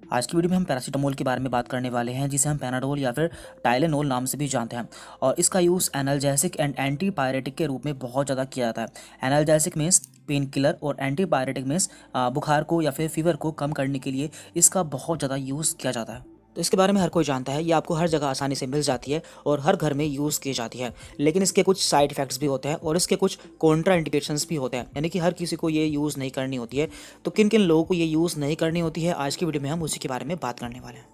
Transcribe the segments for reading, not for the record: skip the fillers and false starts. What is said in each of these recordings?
आज की वीडियो में हम पैरासीटामोल के बारे में बात करने वाले हैं, जिसे हम पैनाडोल या फिर टाइलेनोल नाम से भी जानते हैं। और इसका यूज़ एनाल्जेसिक एंड एंटीपायरेटिक के रूप में बहुत ज़्यादा किया जाता है। एनाल्जेसिक मीन्स पेन किलर और एंटीपायरेटिक मीन्स बुखार को या फिर फीवर को कम करने के लिए इसका बहुत ज़्यादा यूज़ किया जाता है। तो इसके बारे में हर कोई जानता है, ये आपको हर जगह आसानी से मिल जाती है और हर घर में यूज़ की जाती है। लेकिन इसके कुछ साइड इफ़ेक्ट्स भी होते हैं और इसके कुछ कॉन्ट्रा इंडिकेशंस भी होते हैं, यानी कि हर किसी को ये यूज़ नहीं करनी होती है। तो किन किन लोगों को ये यूज़ नहीं करनी होती है, आज की वीडियो में हम उसी के बारे में बात करने वाले हैं।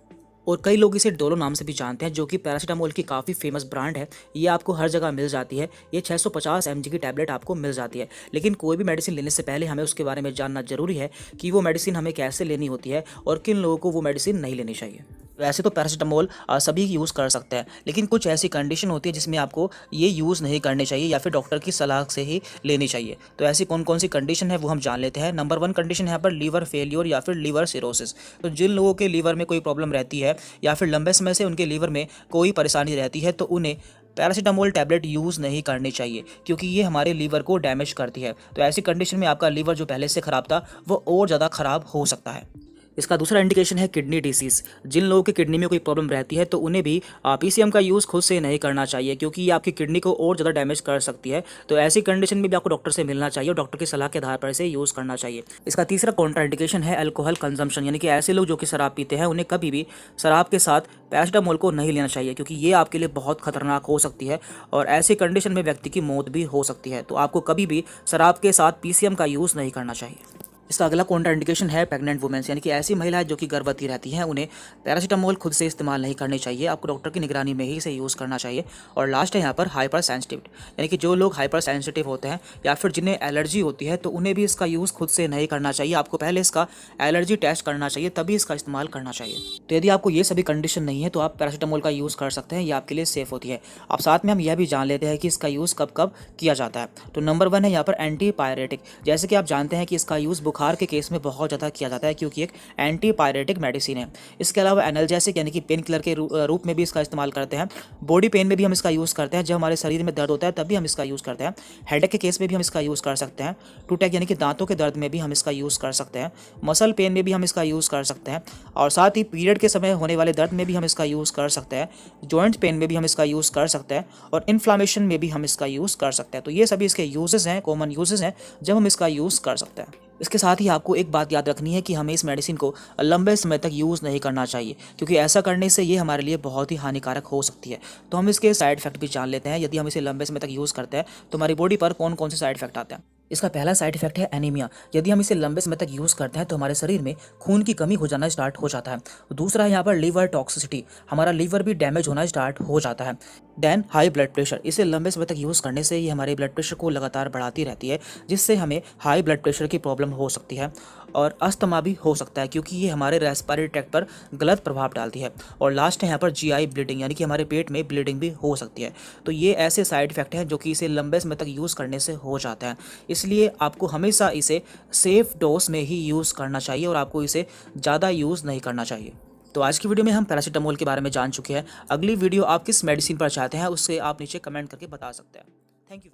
और कई लोग इसे डोलो नाम से भी जानते हैं, जो कि पैरासीटामोल की काफ़ी फेमस ब्रांड है। ये आपको हर जगह मिल जाती है। ये 650 mg की टैबलेट आपको मिल जाती है। लेकिन कोई भी मेडिसिन लेने से पहले हमें उसके बारे में जानना जरूरी है कि वो मेडिसिन हमें कैसे लेनी होती है और किन लोगों को वो मेडिसिन नहीं लेनी चाहिए। वैसे तो पैरासीटामोल सभी यूज़ कर सकते हैं, लेकिन कुछ ऐसी कंडीशन होती है जिसमें आपको ये यूज़ नहीं करनी चाहिए या फिर डॉक्टर की सलाह से ही लेनी चाहिए। तो ऐसी कौन कौन सी कंडीशन है वो हम जान लेते हैं। नंबर 1 कंडीशन है यहाँ पर लीवर फेलियर या फिर लीवर सिरोसिस। तो जिन लोगों के लीवर में कोई प्रॉब्लम रहती है या फिर लंबे समय से उनके लीवर में कोई परेशानी रहती है, तो उन्हें पैरासीटामोल टैबलेट यूज़ नहीं करनी चाहिए, क्योंकि ये हमारे लीवर को डैमेज करती है। तो ऐसी कंडीशन में आपका लीवर जो पहले से ख़राब था वो और ज़्यादा ख़राब हो सकता है। इसका दूसरा इंडिकेशन है किडनी डिसीज़। जिन लोगों की किडनी में कोई प्रॉब्लम रहती है तो उन्हें भी पीसीएम का यूज़ खुद से नहीं करना चाहिए, क्योंकि ये आपकी किडनी को और ज़्यादा डैमेज कर सकती है। तो ऐसी कंडीशन में भी आपको डॉक्टर से मिलना चाहिए और डॉक्टर की सलाह के आधार पर इसे यूज़ करना चाहिए। इसका तीसरा कॉन्ट्रा इंडिकेशन है अल्कोहल कंजम्पशन, यानी कि ऐसे लोग जो कि शराब पीते हैं उन्हें कभी भी शराब के साथ पैरासीटामोल को नहीं लेना चाहिए, क्योंकि ये आपके लिए बहुत खतरनाक हो सकती है और ऐसी कंडीशन में व्यक्ति की मौत भी हो सकती है। तो आपको कभी भी शराब के साथ पीसीएम का यूज़ नहीं करना चाहिए। इसका अगला कॉन्ट्रा इंडिकेशन है प्रेग्नेंट वुमेन्स, यानी कि ऐसी महिलाएं जो कि गर्भवती रहती हैं, उन्हें पैरासीटामोल खुद से इस्तेमाल नहीं करनी चाहिए। आपको डॉक्टर की निगरानी में ही इसे यूज़ करना चाहिए। और लास्ट है यहाँ पर हाइपर सेंसिटिव, यानी कि जो लोग हाइपर सेंसिटिव होते हैं या फिर जिन्हें एलर्जी होती है, तो उन्हें भी इसका यूज़ खुद से नहीं करना चाहिए। आपको पहले इसका एलर्जी टेस्ट करना चाहिए, तभी इसका इस्तेमाल करना चाहिए। तो यदि आपको ये सभी कंडीशन नहीं है तो आप पैरासीटामोल का यूज़ कर सकते हैं, ये आपके लिए सेफ होती है। अब साथ में हम यह भी जान लेते हैं कि इसका यूज़ कब कब किया जाता है। तो नंबर 1 है यहाँ पर एंटीपायरेटिक। जैसे कि आप जानते हैं कि इसका यूज़ बुखार के केस में बहुत ज़्यादा किया जाता है, क्योंकि एक एंटीपायरेटिक मेडिसिन है। इसके अलावा एनाल्जेसिक यानी कि पेन किलर के रूप में भी इसका इस्तेमाल करते हैं। बॉडी पेन में भी हम इसका यूज़ करते हैं, जब हमारे शरीर में दर्द होता है तभी हम इसका यूज़ करते हैं। हेडेक के केस में भी हम इसका यूज़ कर सकते हैं। टूटैक यानी कि दांतों के दर्द में भी हम इसका यूज़ कर सकते हैं। मसल पेन में भी हम इसका यूज़ कर सकते हैं और साथ ही पीरियड के समय होने वाले दर्द में भी हम इसका यूज़ कर सकते हैं। जॉइंट पेन में भी हम इसका यूज़ कर सकते हैं और इन्फ्लामेशन में भी हम इसका यूज़ कर सकते हैं। तो ये सभी इसके यूजेस हैं, कॉमन यूजेस हैं जब हम इसका यूज़ कर सकते हैं। इसके साथ ही आपको एक बात याद रखनी है कि हमें इस मेडिसिन को लंबे समय तक यूज़ नहीं करना चाहिए, क्योंकि ऐसा करने से ये हमारे लिए बहुत ही हानिकारक हो सकती है। तो हम इसके साइड इफेक्ट भी जान लेते हैं। यदि हम इसे लंबे समय तक यूज़ करते हैं तो हमारी बॉडी पर कौन कौन से साइड इफेक्ट आते हैं। इसका पहला साइड इफेक्ट है एनीमिया। यदि हम इसे लंबे समय तक यूज़ करते हैं तो हमारे शरीर में खून की कमी हो जाना स्टार्ट हो जाता है। दूसरा है यहाँ पर लीवर टॉक्सिसिटी, हमारा लीवर भी डैमेज होना स्टार्ट हो जाता है। देन हाई ब्लड प्रेशर, इसे लंबे समय तक यूज़ करने से ये हमारे ब्लड प्रेशर को लगातार बढ़ाती रहती है, जिससे हमें हाई ब्लड प्रेशर की प्रॉब्लम हो सकती है और अस्थमा भी हो सकता है, क्योंकि ये हमारे रेस्पिरेटरी ट्रैक्ट पर गलत प्रभाव डालती है। और लास्ट है यहाँ पर जीआई ब्लीडिंग, यानी कि हमारे पेट में ब्लीडिंग भी हो सकती है। तो ये ऐसे साइड इफेक्ट हैं जो कि इसे लंबे समय तक यूज़ करने से हो जाते हैं। इसलिए आपको हमेशा इसे सेफ डोज में ही यूज़ करना चाहिए और आपको इसे ज़्यादा यूज़ नहीं करना चाहिए। तो आज की वीडियो में हम पैरासीटामोल के बारे में जान चुके हैं। अगली वीडियो आप किस मेडिसिन पर चाहते हैं उससे आप नीचे कमेंट करके बता सकते हैं। Thank you.